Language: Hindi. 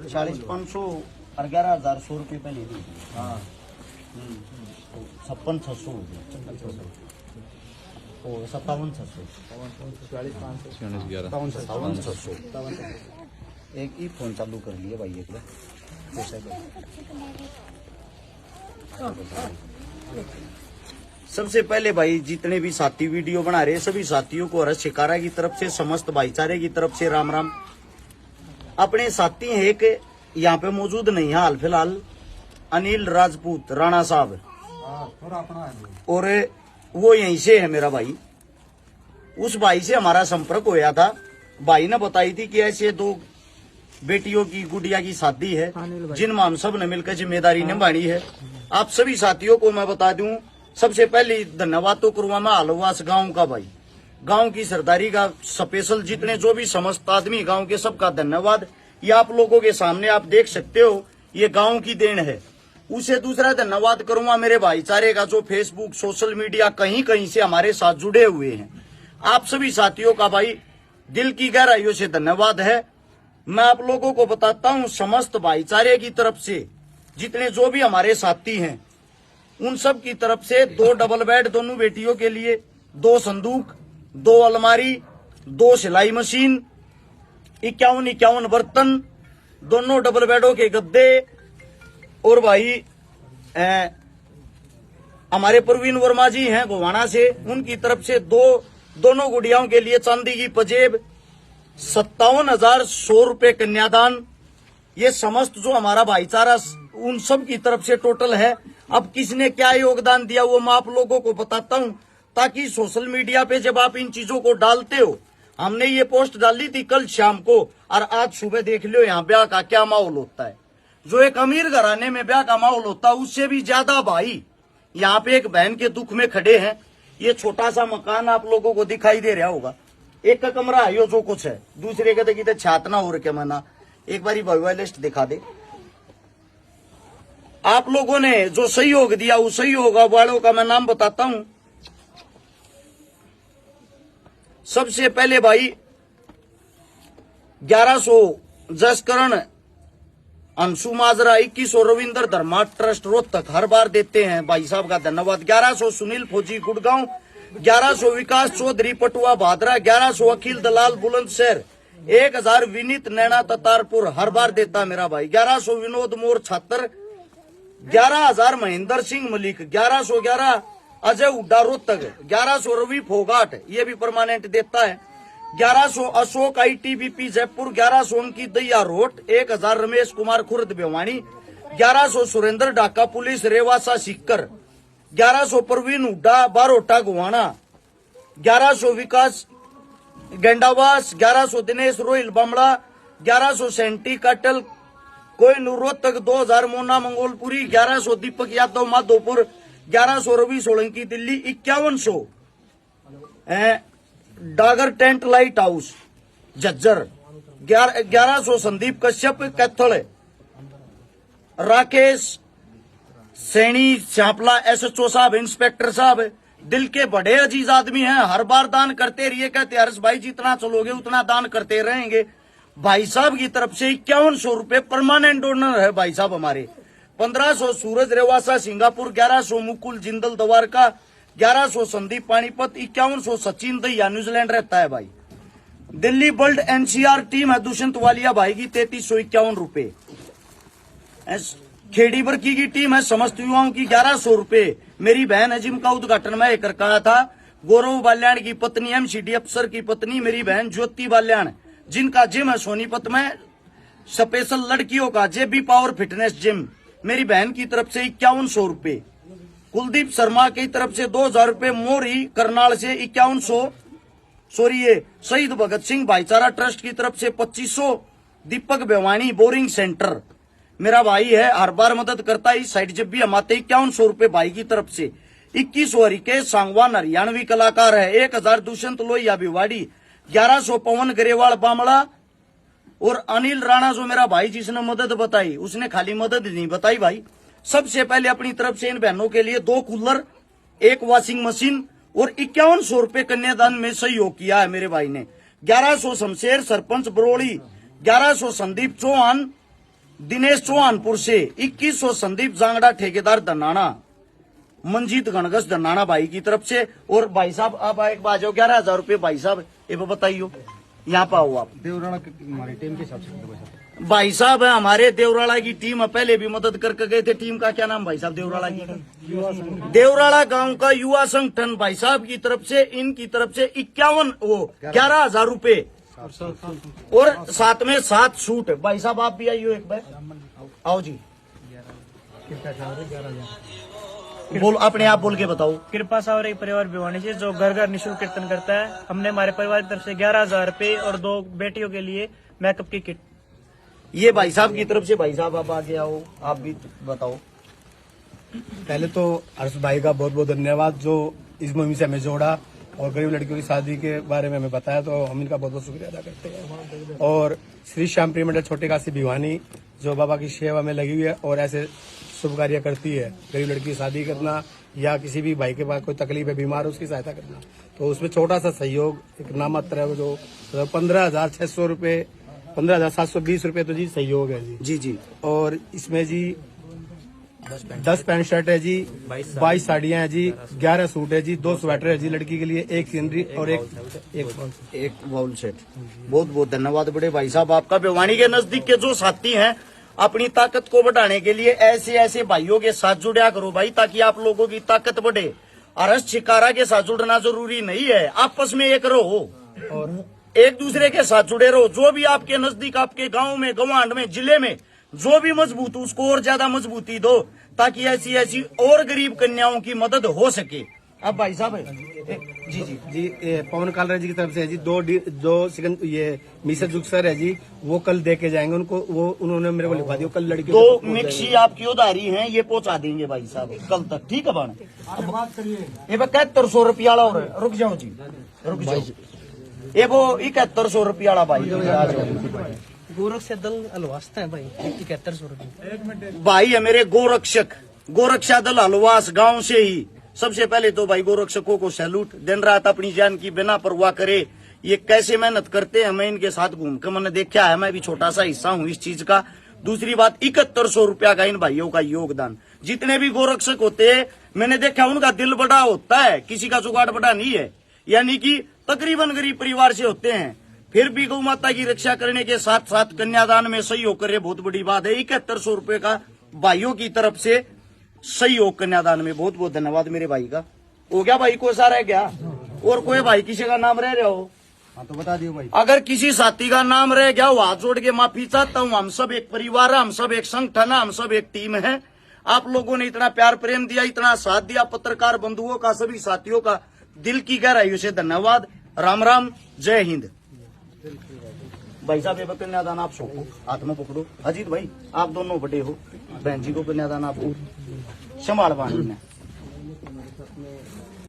40 500 और 11,100 रुपये पहले दी। हाँ 56,600 हो गया, 57,600, 57,600। एक ही फोन चालू कर लिया भाई एक बार। सबसे पहले भाई जितने भी साथी वीडियो बना रहे सभी साथियों को हर्ष शिकारा की तरफ से, समस्त भाईचारे की तरफ से राम राम। अपने साथी हैं एक यहाँ पे मौजूद नहीं है हाल फिलहाल, अनिल राजपूत राणा साहब, और वो यहीं से है मेरा भाई। उस भाई से हमारा संपर्क होया था, भाई ने बताई थी कि ऐसे 2 बेटियों की गुड़िया की शादी है जिनमें हम सब ने मिलकर जिम्मेदारी निभानी है। आप सभी साथियों को मैं बता दूं, सबसे पहले धन्यवाद तो करूंगा मैं आलोवास गांव का भाई, गांव की सरदारी का स्पेशल जितने जो भी समस्त आदमी गांव के सबका धन्यवाद। ये आप लोगों के सामने आप देख सकते हो, ये गांव की देन है। उसे दूसरा धन्यवाद करूंगा मेरे भाईचारे का जो फेसबुक सोशल मीडिया कहीं कहीं से हमारे साथ जुड़े हुए हैं। आप सभी साथियों का भाई दिल की गहराइयों से धन्यवाद है। मैं आप लोगों को बताता हूं, समस्त भाईचारे की तरफ से जितने जो भी हमारे साथी हैं उन सब की तरफ से 2 डबल बेड दोनों बेटियों के लिए, 2 संदूक, 2 अलमारी, 2 सिलाई मशीन, 51 बर्तन, दोनों डबल बेडों के गद्दे, और भाई हमारे प्रवीण वर्मा जी हैं गोवाना से, उनकी तरफ से दोनों गुड़ियाओं के लिए चांदी की पजेब, 57,100 रुपये कन्यादान। ये समस्त जो हमारा भाईचारा उन सब की तरफ से टोटल है। अब किसने क्या योगदान दिया वो मैं आप लोगों को बताता हूं, ताकि सोशल मीडिया पे जब आप इन चीजों को डालते हो, हमने ये पोस्ट डाली थी कल शाम को और आज सुबह देख लो यहाँ ब्याह का क्या माहौल होता है। जो एक अमीर घराने में ब्याह का माहौल होता है उससे भी ज्यादा भाई यहाँ पे एक बहन के दुख में खड़े हैं। ये छोटा सा मकान आप लोगों को दिखाई दे रहा होगा, एक का कमरा है यो जो कुछ है, दूसरे का तो छातना हो रखे मना। एक बारी भगवा लिस्ट दिखा दे। आप लोगों ने जो सहयोग दिया उस सहयोग वालों का मैं नाम बताता हूं। सबसे पहले भाई 1100 जसकरण अंशु माजरा, 2100 रविंद्र धर्मा ट्रस्ट रोहतक हर बार देते हैं, भाई साहब का धन्यवाद। 1100 सुनील फौजी गुड़गांव, 1100 विकास चौधरी पटुआ भादरा, 1100 अखिल दलाल बुलंदशहर, 1000 विनीत नैना ततारपुर हर बार देता मेरा भाई। 1100 विनोद मोर छात्र, 11,000 महेंद्र सिंह मलिक, 1111 अजय उड्डा रोहतक, 1100 रवि फोगाट ये भी परमानेंट देता है, 1100 Ashok ITBP Jaipur, 1100 Ankit Daiya Rot, 1000 Ramesh Kumar Khurd Bhiwani, 1100 Surendra Dhaka police Rewasa Sikar, 1100 Praveen Hooda Barota Guwana, 1100 Vikas Gendawas, 1100 Dinesh Rohil Bamra, 1100 Santi Katal Kohinoor Rohtak, 2000 Mona Mangolpuri, 1100 Deepak Yadav Madhopur, 1100 Ravi Solanki Delhi, 5100 Dagar tent light house Jhajjar, 1100 Sandeep Kashyap Kaithal, Rakesh Saini Shyapla SHO साहब, इंस्पेक्टर साहब दिल के बड़े अजीज आदमी हैं, हर बार दान करते रहिए। कहते हर्ष भाई जितना चलोगे उतना दान करते रहेंगे। भाई साहब की तरफ से 5100 रुपये परमानेंट डोनर है भाई साहब हमारे। 1500 सूरज रेवासा सिंगापुर, 1100 मुकुल जिंदल दवारका, 1100 संदीप पानीपत, 5100 सचिन दैया न्यूजीलैंड रहता है भाई। दिल्ली बल्ड NCR टीम है दुष्यंत वालिया भाई की 3351 रुपये। खेड़ी बरकी की टीम है समस्त युवाओं की 1100 रुपये। मेरी बहन है जिम का उद्घाटन मैं कर कहा था। गौरव बाल्याण की पत्नी MCD अफसर की पत्नी मेरी बहन ज्योति बाल्याण, जिनका जिम है सोनीपत में स्पेशल लड़कियों का JB पावर फिटनेस जिम, मेरी बहन की तरफ से 5100 रुपये। कुलदीप शर्मा की तरफ से 2000 रुपये। मोरी करनाल से 5100 ये शहीद भगत सिंह भाईचारा ट्रस्ट की तरफ से 2500। दीपक बेवानी बोरिंग सेंटर मेरा भाई है, हर बार मदद करता है। इस साइड जब भी हम आते 5100 रुपये भाई की तरफ से। 2100 हरिकेश सांगवान हरियाणवी कलाकार है। 1000 दुष्यंत लोहिया भिवाड़ी, 1100 पवन गरेवाल बामड़ा और अनिल राणा जो मेरा भाई जिसने मदद बताई उसने खाली मदद नहीं बताई भाई। सबसे पहले अपनी तरफ से इन बहनों के लिए 2 कूलर, 1 वॉशिंग मशीन और 5100 रुपये कन्यादान में सहयोग किया है मेरे भाई ने। 1100 शमशेर सरपंच बरोड़ी, 1100 संदीप चौहान दिनेश चौहानपुर से, 2100 संदीप जांगड़ा ठेकेदार धनाना, मंजीत गणगस धनाना भाई की तरफ से। और भाई साहब आप एक बाजो 11,000 रुपये भाई साहब ये बताइयो, यहाँ पे आओ आप। देवराणा हमारी टीम के हिसाब से भाई साहब है हमारे देवराड़ा की टीम पहले भी मदद करके गए थे। टीम का क्या नाम भाई साहब देवराड़ा की? देवराड़ा गांव का युवा संगठन भाई साहब की तरफ से, इनकी तरफ से 11,000 रुपए और साथ में 7 सूट। भाई साहब आप भी आइयो एक बार, आओ जी। बोल अपने आप बोल के बताओ। कृपा सावरे परिवार भिवानी से जो घर घर निःशुल्क कीर्तन करता है, हमने हमारे परिवार की तरफ से 11,000 रुपए और 2 बेटियों के लिए मेकअप की किट। ये भाई साहब की तरफ से। भाई साहब आप आगे आओ, आप भी बताओ। पहले तो हर्ष भाई का बहुत बहुत धन्यवाद जो इस मुहिम से हमें जोड़ा और गरीब लड़कियों की शादी के बारे में हमें बताया, तो हम इनका बहुत बहुत शुक्रिया अदा करते हैं। और श्री श्याम प्रिय मंडल छोटे काशी भिवानी जो बाबा की सेवा में लगी हुई है और ऐसे शुभ कार्य करती है, गरीब लड़की की शादी करना या किसी भी भाई के पास कोई तकलीफ है, बीमार है, उसकी सहायता करना, तो उसमें छोटा सा सहयोग एक नामात्र है जो 15,600 रुपये, 15,720 रुपये तो जी सहयोग है जी। जी जी। और इसमें जी 10 पैंट शर्ट है जी, 22 साड़ियां है जी, 11 सूट है जी, 2 स्वेटर है जी लड़की के लिए, 1 सीनरी और एक बाउल सेट। बहुत बहुत धन्यवाद बड़े भाई साहब आपका। भिवानी के नजदीक के जो साथी हैं अपनी ताकत को बढ़ाने के लिए ऐसे ऐसे भाइयों के साथ जुड़ा करो भाई, ताकि आप लोगों की ताकत बढ़े। अरस शिकारा के साथ जुड़ना जरूरी नहीं है, आपस में एक रहो और एक दूसरे के साथ जुड़े रहो। जो भी आपके नजदीक, आपके गांव में, गवांड में, जिले में जो भी मजबूत हो उसको और ज्यादा मजबूती दो, ताकि ऐसी ऐसी और गरीब कन्याओं की मदद हो सके। अब भाई साहब जी जी जी पवन कालरा जी की तरफ से है जी, दो ये मिसर जुग सर है जी, वो कल दे के जाएंगे उनको, वो उन्होंने मेरे को लिखवा दिया कल लड़की। 2 मिक्सी आपकी उधारी है, ये पहुंचा देंगे भाई साहब कल तक, ठीक है बाण? ये 7100 रुपया और रुक जाओ जी, रुक जाओ। ये वो 7100 रुपया भाई गोरख दल अलवास्ता है भाई, 7100 रुपये भाई है मेरे गोरक्षक, गोरक्षा दल हलवास गांव से ही। सबसे पहले तो भाई गोरक्षकों को सैल्यूट। दिन रात अपनी जान की बिना परवाह करे ये कैसे मेहनत करते हैं, मैं इनके साथ घूम कर मैंने देखा है, मैं भी छोटा सा हिस्सा हूँ इस चीज का। दूसरी बात 7100 रुपया का इन भाइयों का योगदान। जितने भी गोरक्षक होते हैं मैंने देखा उनका दिल बड़ा होता है, किसी का जुगाड़ बड़ा नहीं है, यानी कि तकरीबन गरीब परिवार से होते हैं, फिर भी गौ माता की रक्षा करने के साथ साथ कन्यादान में सहयोग करे, बहुत बड़ी बात है। 7100 रुपये का भाइयों की तरफ से सहयोग कन्यादान में, बहुत बहुत धन्यवाद मेरे भाई का। हो गया भाई, को सारा है क्या? और कोई भाई किसी का नाम रह रहा हो तो बता दियो भाई। अगर किसी साथी का नाम रह गया हो हाथ जोड़ के माफी चाहता हूँ। हम सब एक परिवार है, हम सब एक संगठन है, हम सब एक टीम है। आप लोगों ने इतना प्यार प्रेम दिया, इतना साथ दिया, पत्रकार बंधुओं का, सभी साथियों का दिल की गहराइयों से धन्यवाद। राम राम, जय हिंद। भाई साहब ये कन्यादान आप सौंपो, हाथ में पकड़ो। अजीत भाई आप दोनों बड़े हो, बहन जी को कन्यादान आप संभाल पानी में।